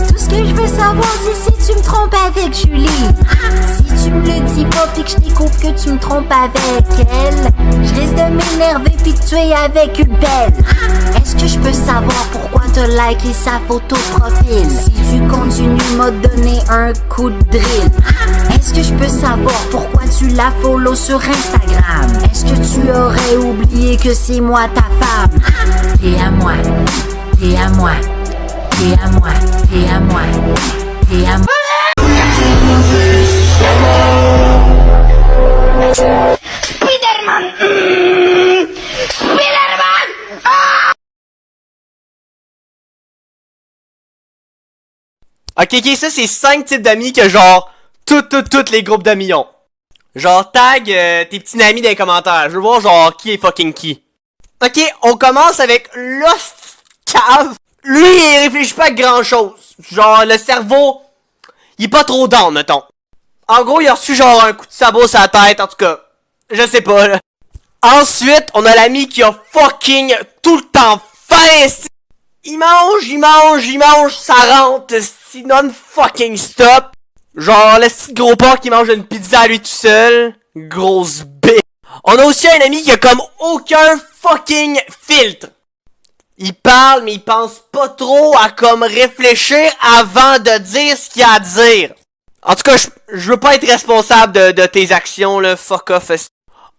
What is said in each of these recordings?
Tout ce que je veux savoir, c'est si tu me trompes avec Julie. Si tu me le dis pas pis que je découvre que tu me trompes avec elle, je risque de m'énerver pis que tu es avec une belle. Est-ce que je peux savoir pourquoi t'as liké sa photo de profil? Si tu continues m'a donné un coup de drill. Est-ce que je peux savoir pourquoi tu la follow sur Instagram? Est-ce que tu aurais oublié que c'est moi ta femme? T'es à moi, t'es à moi, t'es à moi, t'es à moi, t'es à moi. Spider-Man! Spider-Man! Ok, ça c'est 5 types d'amis que genre, toutes les groupes d'amis ont. Genre, tag tes petits amis dans les commentaires. Je veux voir genre qui est fucking qui. Ok, on commence avec Lost Cave. Lui, il réfléchit pas à grand chose. Genre, le cerveau, il est pas trop down, mettons. En gros, il a reçu genre un coup de sabot sur la tête, en tout cas. Je sais pas, là. Ensuite, on a l'ami qui a fucking tout le temps faim. Il mange, ça rentre, c'est non-fucking stop. Genre, le petit gros porc qui mange une pizza à lui tout seul. Grosse bête. On a aussi un ami qui a comme aucun fucking filtre. Il parle, mais il pense pas trop à comme réfléchir avant de dire ce qu'il a à dire. En tout cas, je veux pas être responsable de tes actions, là. Fuck off.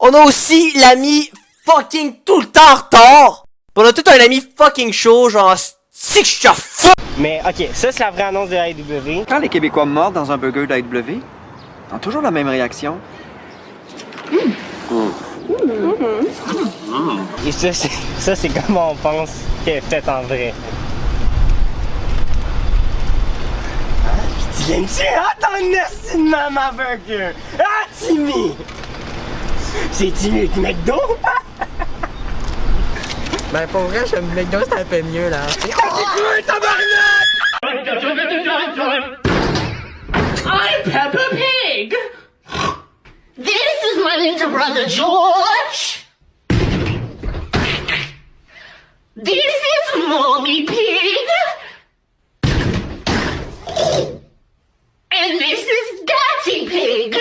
On a aussi l'ami fucking tout le temps en retard. Pis on a tout un ami fucking chaud, genre, si que je te fous! Mais ok, ça c'est la vraie annonce de AEW. Quand les Québécois mordent dans un burger d'AEW, ils ont toujours la même réaction. Et ça c'est comment on pense qu'elle est faite en vrai. Tu viens-tu? Ah, ton esti de Mama Burger! Ah, Timmy! C'est-tu mieux que McDo? Ben pour vrai, j'aime McDo, c'est un peu mieux là. I'm Peppa Pig! This is my little brother George! This is Mommy Pig! And this is Daddy Pig!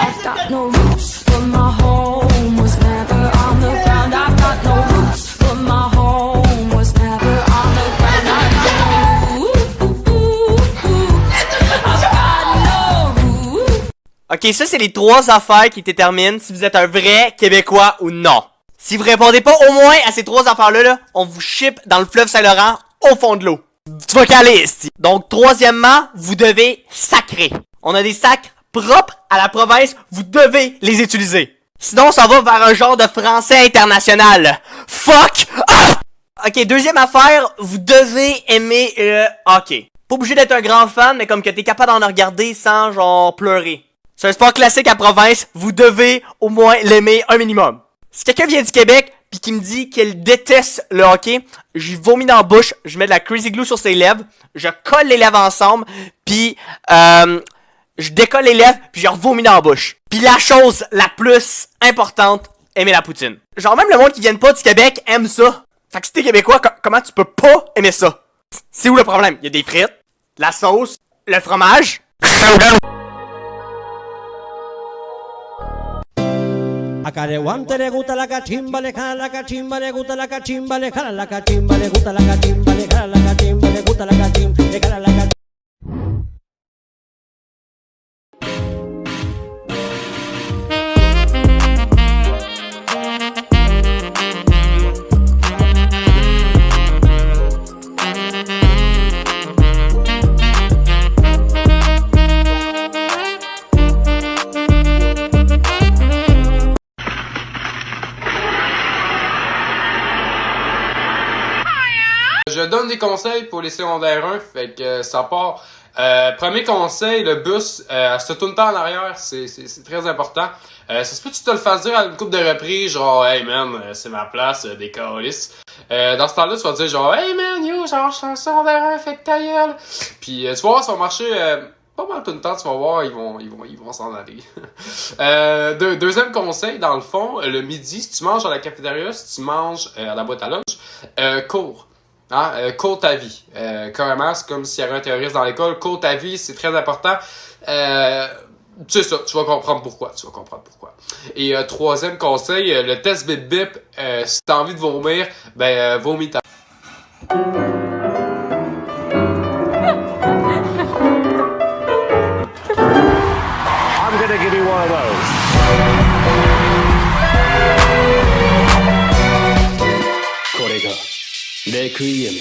I've got no roots, but my home was never on the ground. I've got no roots, but my home was never on the ground. I've got no roots. Ok, ça c'est les 3 affaires qui déterminent si vous êtes un vrai Québécois ou non. Si vous répondez pas au moins à ces 3 affaires-là, là, on vous ship dans le fleuve Saint-Laurent au fond de l'eau. Tu vas caler, esti. Donc, troisièmement, vous devez sacrer. On a des sacs propres à la province, vous devez les utiliser. Sinon, ça va vers un genre de français international. Fuck off! Ok, deuxième affaire, vous devez aimer le hockey. Pas obligé d'être un grand fan, mais comme que t'es capable d'en regarder sans, genre, pleurer. C'est un sport classique à province, vous devez au moins l'aimer un minimum. Si quelqu'un vient du Québec pis qui me dit qu'il déteste le hockey, j'y vomis dans la bouche, je mets de la crazy glue sur ses lèvres, je colle les lèvres ensemble, pis je décolle les lèvres pis je revomis dans la bouche. Pis la chose la plus importante, aimer la poutine. Genre même le monde qui vient pas du Québec aime ça. Fait que si t'es québécois, comment tu peux pas aimer ça? C'est où le problème? Il y a des frites, la sauce, le fromage. Acá de guante le gusta la cachimba, le jala la cachimba, le gusta la cachimba, le jala la cachimba, le gusta la cachimba, le jala la cachimba, le gusta la cachimba, le jala la cachimba. Je donne des conseils pour les secondaires 1, fait que ça part. Premier conseil, le bus, se tourne pas en arrière, c'est très important. Ça se peut que tu te le fasses dire à une couple de reprises, genre, hey man, c'est ma place, des câlisses. Dans ce temps-là, tu vas te dire genre, hey man, yo, genre, je suis en secondaire 1, fais ta gueule. Puis tu vas voir, ça va marcher pas mal tout le temps, tu vas voir, ils vont s'en aller. Deuxième conseil, dans le fond, le midi, si tu manges à la cafétéria, si tu manges à la boîte à lunch, cours. Hein? Cours ta vie. Carrément, c'est comme s'il y avait un terroriste dans l'école. Cours ta vie, c'est très important. C'est ça, tu vas comprendre pourquoi. Et troisième conseil, le test bip-bip, si t'as envie de vomir, vomis ta... I'm gonna give you one of those. これがレクイエム